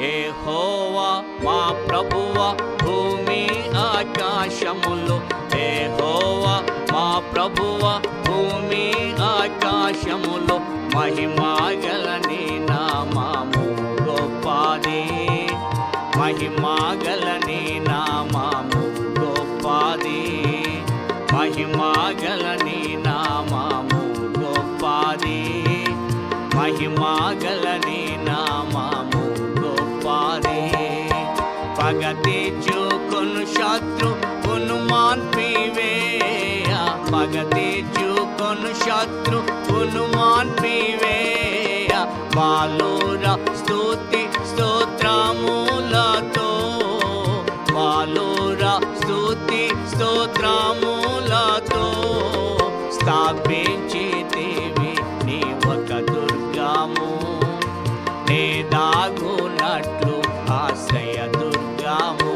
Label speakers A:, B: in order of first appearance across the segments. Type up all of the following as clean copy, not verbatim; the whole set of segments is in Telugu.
A: యెహోవా మా ప్రభువా భూమి ఆకాశములు, యెహోవా మా ప్రభువా భూమి ఆకాశములు, మహిమగల నీ నామము గొప్పది, మహిమగల నీ నామము గొప్పది, మహిమగల నీ నామము గొప్పది, మహిమగల నీ నామము గొప్పది. పగ తెచ్చుకొను శత్రువును మాన్పివేయ, పగ తెచ్చుకొను శత్రువును మాన్పివేయ, బాలుర స్తుతి స్తోత్రములతో, బాలుర స్తుతి స్తోత్రములతో స్థాపించితివి నీ ఒక దుర్గము, నే దాగునట్లు ఆశ్రయ దుర్గము,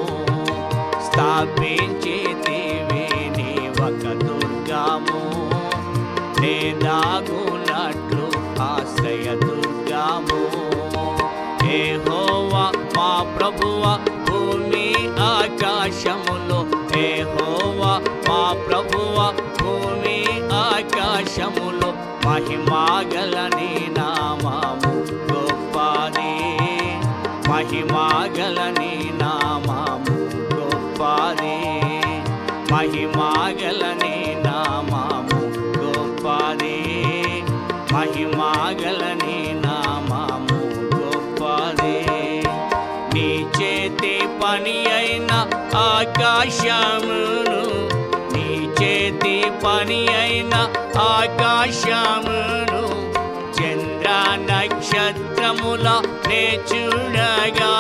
A: స్థాపించితివి నీ ఒక దుర్గము, నే దాగునట్లు ఆశ్రయ దుర్గము. యెహోవా మా ప్రభువా భూమి ఆకాశములో, యెహోవా మా ప్రభువా భూమి ఆకాశములో, మహిమగల నీ నామము గొప్పది, మహిమగల నీ నామము గొప్పది, మహిమగల నీ నామము గొప్పది, మహిమగల నీ నామము గొప్పది. నీ చేతి పని అయిన ఆకాశమును, నీ చేతి పని అయిన ఆకాశమును, చంద్ర నక్షత్రముల నే చూడగా,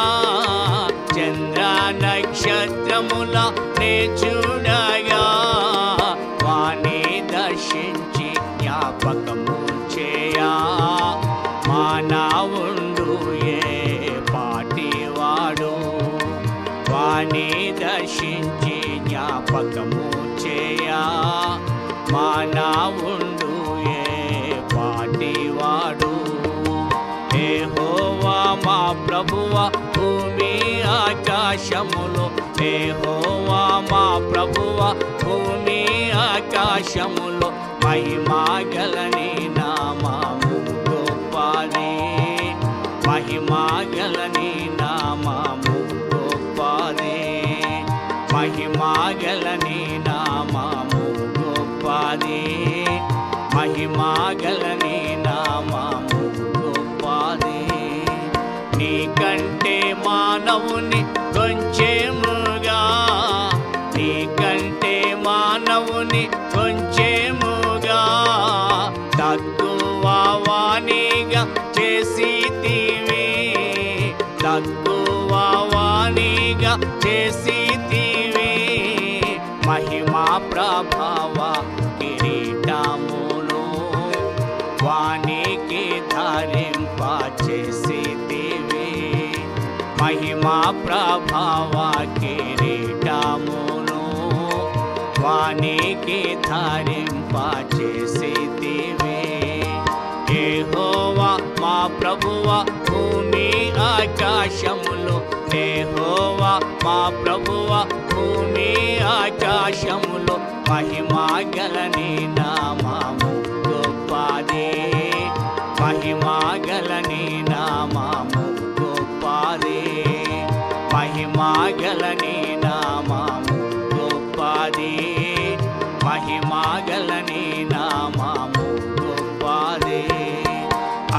A: చంద్ర నక్షత్రముల నే చూడగా, వాణి దర్శించి జ్ఞాపకము చేయా, మానవుండు ఏ పాటివాడు, వాణి దర్శించి జ్ఞాపకము చేయా, మానవుండు ఏ పాటివాడు. యెహోవా మా ప్రభువా భూమి ఆకాశములో, యెహోవా మా ప్రభువా భూమి ఆకాశములో, మహిమగల నీ నామము గొప్పది, మహిమగల నీ నామము గొప్పది, మహిమగల నీ నామము గొప్పది, మహిమగల నీ నామము గొప్పది. నీకంటే మానవుని కొంచెముగా, నీకంటే మానవుని కొంచెముగా తక్కువ వాణిగా చేసితివి, తక్కువ వాణిగా చేసితివి, మహిమా ప్రభావ కిరీటమును వానికి ధరింపచేసితివి, మహిమా ప్రభావ కిరీటమును వానికి ధరింపచేసితివి. యెహోవా మా ప్రభువా భూమి ఆకాశములో, యెహోవా మా ప్రభువా భూమి ఆకాశములో, మహిమగల నీ నామము గొప్పది, మహిమగల నీ నామము గొప్పది, మహిమగల నీ నామము గొప్పది, మహిమగల నీ నామము గొప్పది.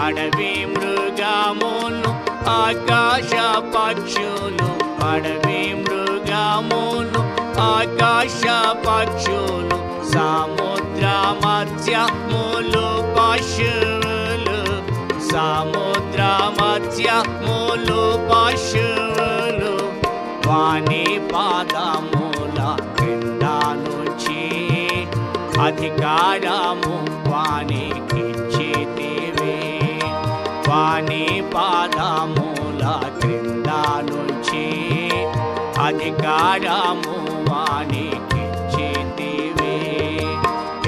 A: అడవి మృగములు ఆకాశ పక్షులు, అడవి మృగములు ఆకాశ పక్షులు, సముద్ర మత్స్యములు పశువులు, సముద్ర మత్స్యములు పశువులు, వాని పాదముల క్రింద నుంచి అధికారము వానికిచ్చితివి, వాని పాదముల క్రింద నుంచి అధికారము వానికిచ్చితివి.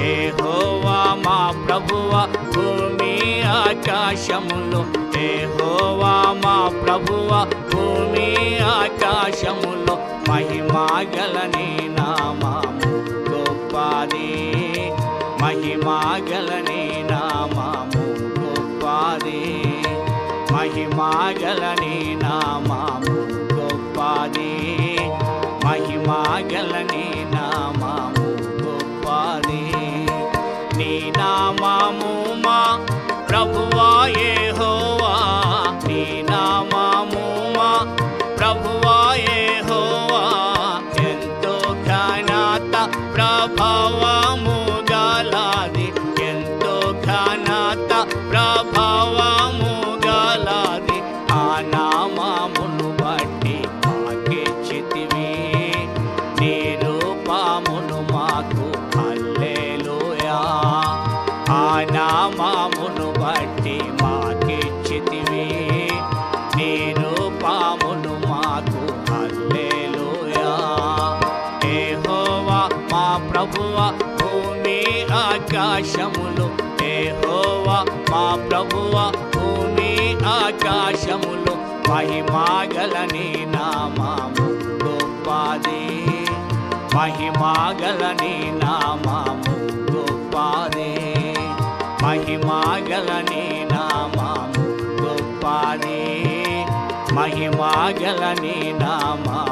A: యెహోవా మా ప్రభువా భూమి ఆకాశములో, యెహోవా మా ప్రభువా భూమి ఆకాశములో మహిమగల నీ నామము గొప్పది మహిమగల నీ నామము గొప్పది మహిమగల నీ నామము గొప్పది మహిమగల నీ నామము గొప్పది నీ నామము మా ప్రభువా యెహోవా నీ నామము మా ప్రభువా యెహోవా ఎంతో ఘనత ప్రభావము గలది ఎంతో ఘనత ప్రభావము గలది ఆ నామమును బట్టి మాకిచ్చితివి నీ రూపమును మాకు హల్లెలూయా ఆ నామమును బట్టి మాకిచ్చితివి నీ రూపమును మాకు హల్లెలూయా యెహోవా మా ప్రభువా భూమి ఆకాశములు యెహోవా మా ప్రభువా భూమి ఆకాశములు మహిమగల నీ నామము గొప్పది మహిమగల నీ నామము గొప్పది మహిమగల నీ నామము గొప్పది మహిమగల నీ నామము